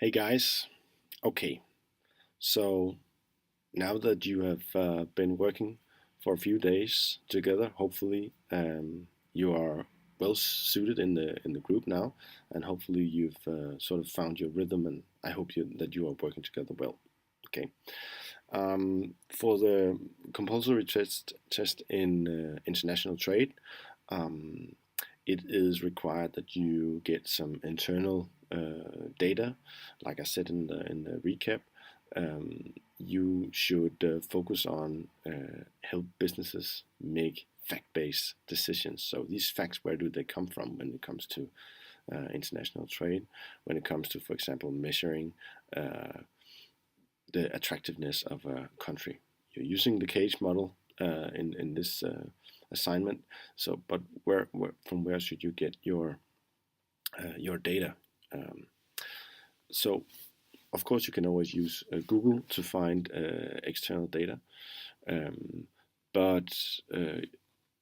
Hey guys, okay, so now that you have been working for a few days together, hopefully you are well suited in the group now, and hopefully you've sort of found your rhythm, and I hope that you are working together well. Okay, for the compulsory test in international trade, um, it is required that you get some internal data. Like I said in the recap, you should focus on help businesses make fact-based decisions. So these facts, where do they come from when it comes to international trade? When it comes to, for example, measuring the attractiveness of a country. You're using the cage model in this assignment. So, but from where should you get your data? Um, so, of course, you can always use Google to find external data, um, but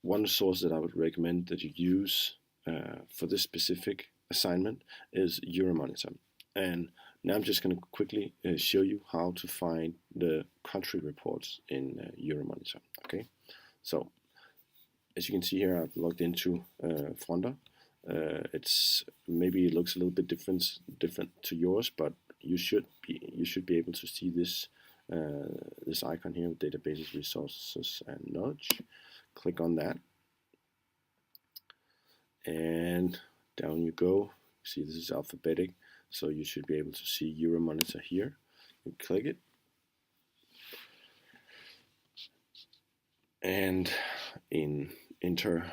one source that I would recommend that you use for this specific assignment is Euromonitor. And now I'm just going to quickly show you how to find the country reports in Euromonitor. Okay, so as you can see here, I've logged into Fronda. It's maybe it looks a little bit different to yours, but you should be able to see this icon here, databases, resources, and knowledge. Click on that, and down you go. See, this is alphabetic, so you should be able to see Euromonitor here. You click it, and enter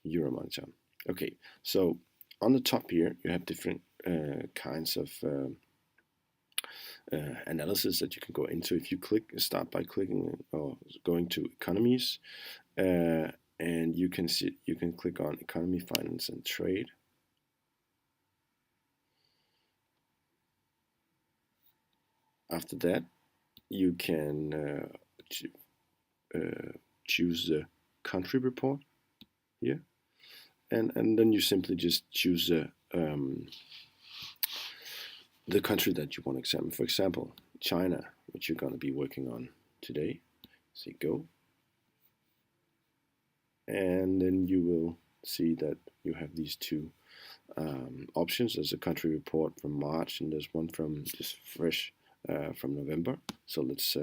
Euromonitor. Okay, so on the top here you have different kinds of analysis that you can go into. If you start by clicking or going to economies, and you can click on economy, finance, and trade. After that, you can choose the country report here, and then you simply just choose the country that you want to examine. For example, China, which you're going to be working on today. Say go, and then you will see that you have these two options. There's a country report from March, and there's one from just fresh from November. So let's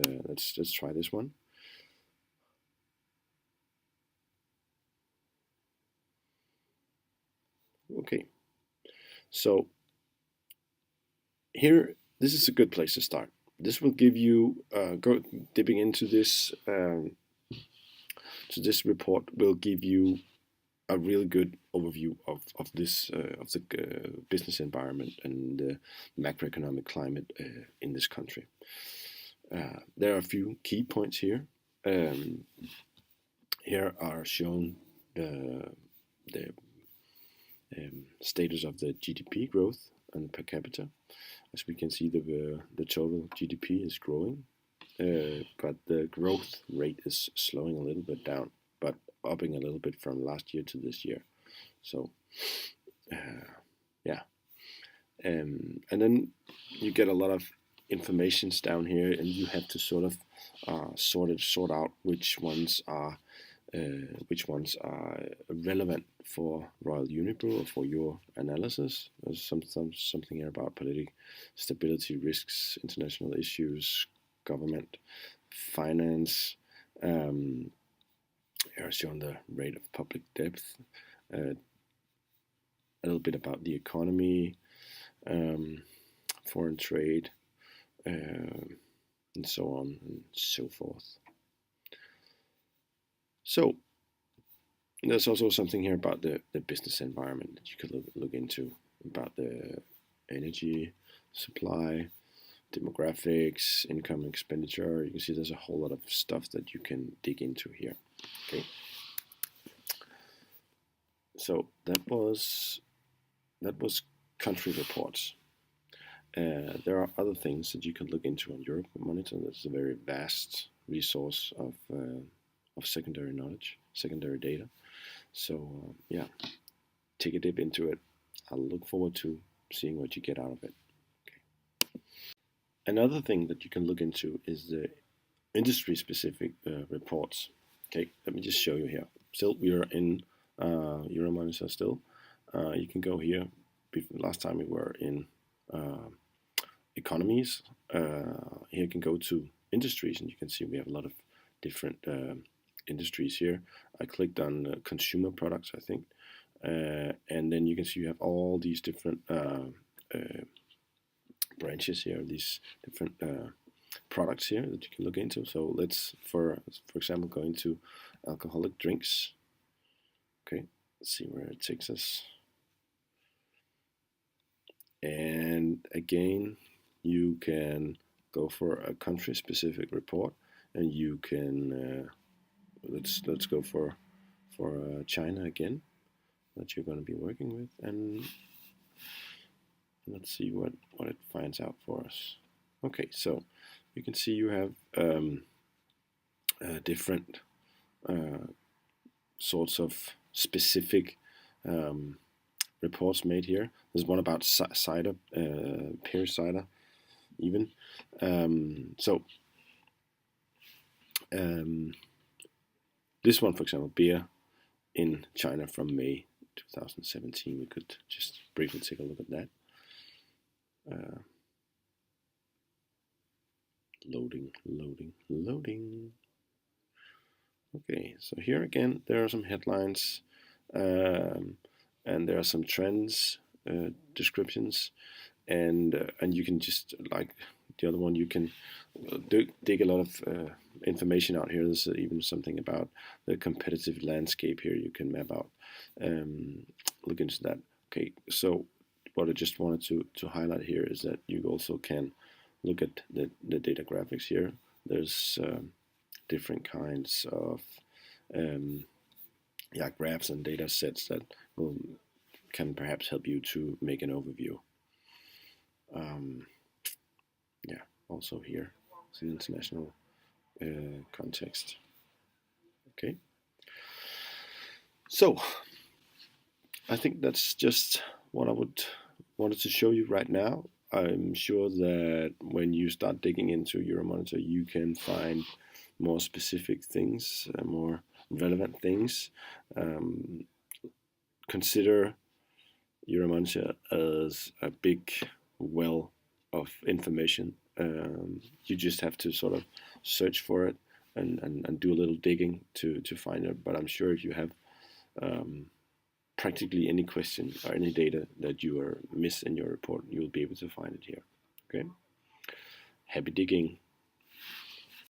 try this one. Okay, so here, this is a good place to start. This will give you go dipping into this to this report will give you a really good overview of this of the business environment and the macroeconomic climate in this country. There are a few key points here. Here are shown the status of the GDP growth and per capita. As we can see, the total GDP is growing, but the growth rate is slowing a little bit down, but upping a little bit from last year to this year. So, yeah. And then you get a lot of informations down here, and you have to sort of sort out which ones are relevant for Royal Unibrew or for your analysis. There's something here about political stability, risks, international issues, government, finance. Here shown the rate of public debt, a little bit about the economy, foreign trade, and so on and so forth. So there's also something here about the business environment that you could look into, about the energy supply, demographics, income, expenditure. You can see there's a whole lot of stuff that you can dig into here. Okay. So that was country reports. There are other things that you can look into on Euromonitor. That's a very vast resource of secondary knowledge, secondary data. So yeah, take a dip into it. I'll look forward to seeing what you get out of it. Another thing that you can look into is the industry-specific reports. Okay, let me just show you here. Still, we are in Euromonitor still. You can go here. Last time we were in economies. Here you can go to industries, and you can see we have a lot of different industries here. I clicked on consumer products, I think, and then you can see you have all these different branches here, these different products here that you can look into. So let's, for example, go into alcoholic drinks. Okay, let's see where it takes us. And again, you can go for a country-specific report, and you can let's go for China again, that you're going to be working with, and let's see what it finds out for us. Okay, so you can see you have different sorts of specific reports made here. There's one about cider, pear cider, even. This one, for example, beer in China from May 2017. We could just briefly take a look at that. Loading. Okay, so here again, there are some headlines, and there are some trends, descriptions, and you can just, like the other one, you can dig a lot of information out here. There's even something about the competitive landscape here you can map out. Look into that. Okay, so what I just wanted to highlight here is that you also can look at the data graphics here. There's different kinds of graphs and data sets that can perhaps help you to make an overview. Also here, it's an international context. Okay, so I think that's just what I wanted to show you right now. I'm sure that when you start digging into Euromonitor, you can find more specific things, more relevant things. Consider Euromonitor as a big well of information. You just have to sort of search for it and do a little digging to find it. But I'm sure if you have practically any question or any data that you are miss in your report, you'll be able to find it here. Okay. Happy digging.